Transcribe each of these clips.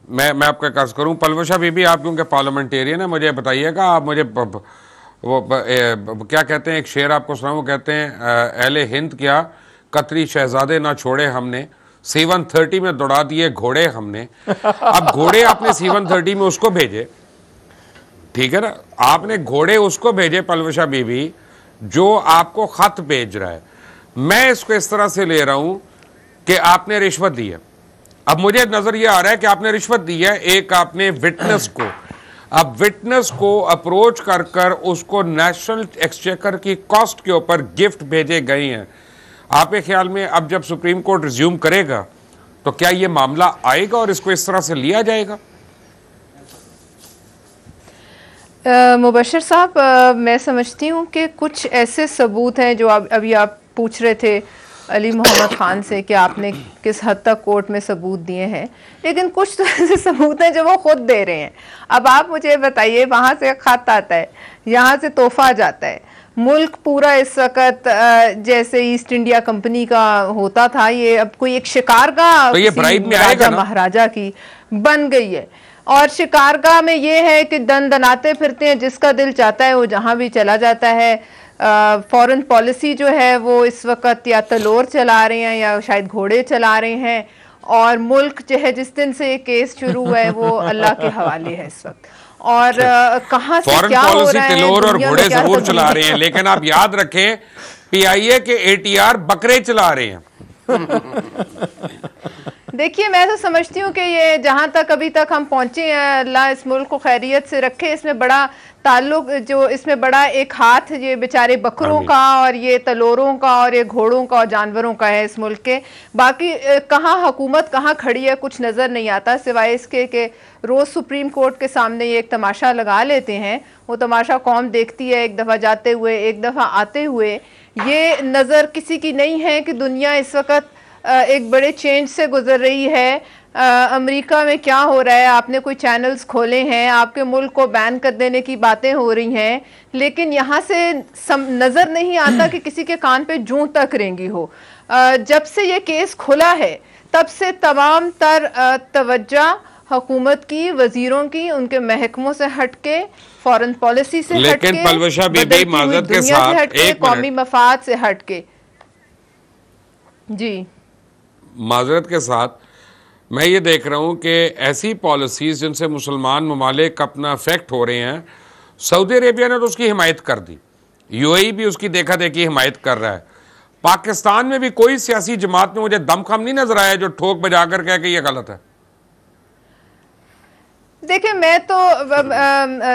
मैं आपका कर्ज करूं, पलवशा बीबी, आप क्योंकि पार्लियामेंटेरियन है, मुझे बताइएगा, आप मुझे क्या कहते हैं, एक शेर आपको सुनाऊं, वो कहते हैं अहले हिंद क्या कतरी शहजादे ना छोड़े हमने, 730 में दौड़ा दिए घोड़े हमने। अब घोड़े आपने 730 में उसको भेजे, ठीक है ना, आपने घोड़े उसको भेजे पलवशा बीबी जो आपको खत भेज रहा है। मैं इसको इस तरह से ले रहा हूं कि आपने रिश्वत दी है। अब मुझे नजर यह आ रहा है कि आपने रिश्वत दी है, एक आपने विटनेस को, अब विटनेस को अप्रोच कर कर उसको नेशनल एक्सचेकर की कॉस्ट के ऊपर गिफ्ट भेजे गए हैं। आपके ख्याल में अब जब सुप्रीम कोर्ट रिज्यूम करेगा तो क्या यह मामला आएगा और इसको इस तरह से लिया जाएगा? मुबशर साहब, मैं समझती हूँ कि कुछ ऐसे सबूत हैं जो अभी आप पूछ रहे थे अली मोहम्मद ख़ान से कि आपने किस हद तक कोर्ट में सबूत दिए हैं, लेकिन कुछ तो ऐसे सबूत हैं जो वो खुद दे रहे हैं। अब आप मुझे बताइए, वहाँ से खत आता है, यहाँ से तोहफा जाता है, मुल्क पूरा इस वक्त जैसे ईस्ट इंडिया कंपनी का होता था, ये अब कोई एक शिकारगाह तो ये ब्राइब में आएगा ना? महाराजा की बन गई है। और शिकारगाह में ये है कि दन दनाते फिरते हैं, जिसका दिल चाहता है वो जहाँ भी चला जाता है। फॉरेन पॉलिसी जो है वो इस वक्त या तलोर चला रहे हैं या शायद घोड़े चला रहे हैं, और मुल्क जो है जिस दिन से ये केस शुरू हुआ है वो अल्लाह के हवाले है इस वक्त। और कहाँ से क्या हो रहा है, तलोर और घोड़े जरूर चला रहे हैं, लेकिन आप याद रखें PIA के ATR बकरे चला रहे हैं। देखिए, मैं तो समझती हूँ कि ये जहाँ तक अभी तक हम पहुँचे हैं, अल्लाह इस मुल्क को खैरियत से रखे। इसमें बड़ा ताल्लुक, जो इसमें बड़ा एक हाथ ये बेचारे बकरों का और ये तलोरों का और ये घोड़ों का और जानवरों का है इस मुल्क के। बाकी कहाँ हुकूमत कहाँ खड़ी है कुछ नज़र नहीं आता, सिवाय इसके कि रोज़ सुप्रीम कोर्ट के सामने ये एक तमाशा लगा लेते हैं। वो तमाशा कौम देखती है, एक दफ़ा जाते हुए एक दफ़ा आते हुए। ये नज़र किसी की नहीं है कि दुनिया इस वक्त एक बड़े चेंज से गुजर रही है। अमेरिका में क्या हो रहा है, आपने कोई चैनल्स खोले हैं, आपके मुल्क को बैन कर देने की बातें हो रही हैं, लेकिन यहाँ से नज़र नहीं आता कि किसी के कान पे जूं तक रेंगी हो। जब से ये केस खुला है तब से तमाम तर तवज्जो हुकूमत की, वजीरों की, उनके महकमों से हटके, फॉरेन पॉलिसी से हटके, कौमी मफाद से हटके। जी, माजरत के साथ मैं ये देख रहा हूँ कि ऐसी पॉलिसीज़ जिनसे मुसलमान ममालिक अपना अफेक्ट हो रहे हैं, सऊदी अरेबिया ने तो उसकी हिमायत कर दी, UAE भी उसकी देखा देखी हिमायत कर रहा है। पाकिस्तान में भी कोई सियासी जमात में मुझे दमखम नहीं नजर आया जो ठोक बजा कर कह के ये गलत है। देखिए, मैं तो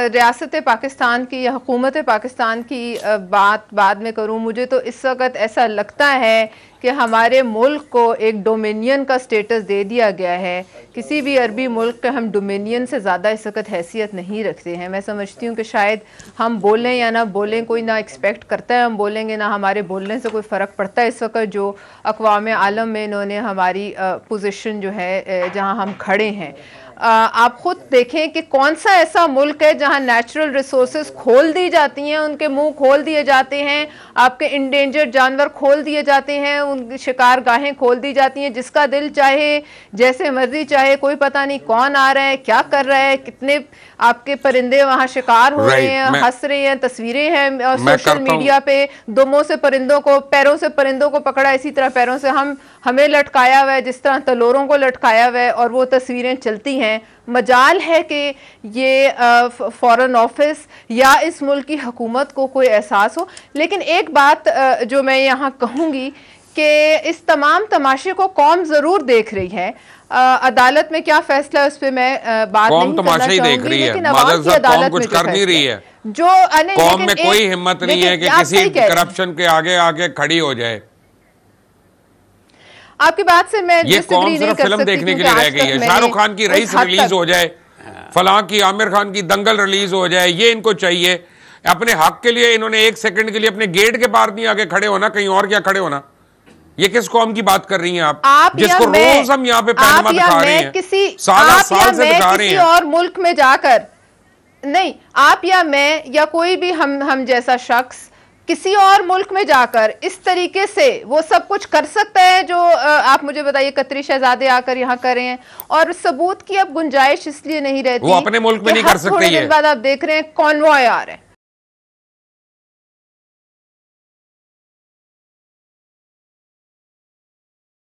रियासत पाकिस्तान की या हुकूमत पाकिस्तान की बात बाद में करूं। मुझे तो इस वक्त ऐसा लगता है कि हमारे मुल्क को एक डोमिनियन का स्टेटस दे दिया गया है। किसी भी अरबी मुल्क के हम डोमिनियन से ज़्यादा इस वक्त हैसियत नहीं रखते हैं। मैं समझती हूँ कि शायद हम बोलें या ना बोलें, कोई ना एक्सपेक्ट करता है हम बोलेंगे, ना हमारे बोलने से कोई फ़र्क पड़ता है। इस वक्त जो अक़वाम आलम में इन्होंने हमारी पोजीशन जो है जहाँ हम खड़े हैं, आप खुद देखें कि कौन सा ऐसा मुल्क है जहां नेचुरल रिसोर्सेज खोल दी जाती हैं, उनके मुंह खोल दिए जाते हैं, आपके इंडेंजर्ड जानवर खोल दिए जाते हैं, उन शिकार गाहें खोल दी जाती हैं, जिसका दिल चाहे जैसे मर्जी चाहे, कोई पता नहीं कौन आ रहा है, क्या कर रहा है, कितने आपके परिंदे वहां शिकार हो रहे हैं, हंस रहे हैं, तस्वीरें हैं और सोशल मीडिया पे दुमों से परिंदों को, पैरों से परिंदों को पकड़ा, इसी तरह पैरों से हमें लटकाया हुआ है, जिस तरह तलोरों को लटकाया हुआ है, और वो तस्वीरें चलती हैं। मजाल है कि ये फॉरेन ऑफिस या इस मुल्क की हुकूमत को कोई एहसास हो। लेकिन एक बात जो मैं यहाँ कहूँगी कि इस तमाम तमाशे को कौम ज़रूर देख रही है। अदालत में क्या फैसला है उस पर मैं बात नहीं करना चाहूँगी, लेकिन अवाम की अदालत में कर नहीं रही है, जो कौम में कोई हिम्मत नहीं है कि किसी करप्शन के आगे आगे खड़ी हो जाए। आपकी बात से मैं ये कौन सिर्फ फिल्म देखने के लिए रह गई है? शाहरुख खान की रईस रिलीज हो जाए, फलां की आमिर खान की दंगल रिलीज हो जाए, ये इनको चाहिए। अपने हक के लिए इन्होंने एक सेकंड के लिए अपने गेट के बाहर नहीं आगे खड़े होना, कहीं और क्या खड़े होना। ये किस कौम की बात कर रही हैं आप जिसको रोज हम यहाँ पे पैनमा दिखा रहे हैं, साल से दिखा रहे हैं। और मुल्क में जाकर नहीं, आप या मैं या कोई भी हम जैसा शख्स किसी और मुल्क में जाकर इस तरीके से वो सब कुछ कर सकता है जो आप मुझे बताइए कतरी शहजादे आकर यहाँ कर रहे हैं। और सबूत की अब गुंजाइश इसलिए नहीं रहती, वो अपने मुल्क में नहीं कर सकते। थोड़े दिन बाद आप देख रहे हैं कॉन्वॉय आ रहे हैं,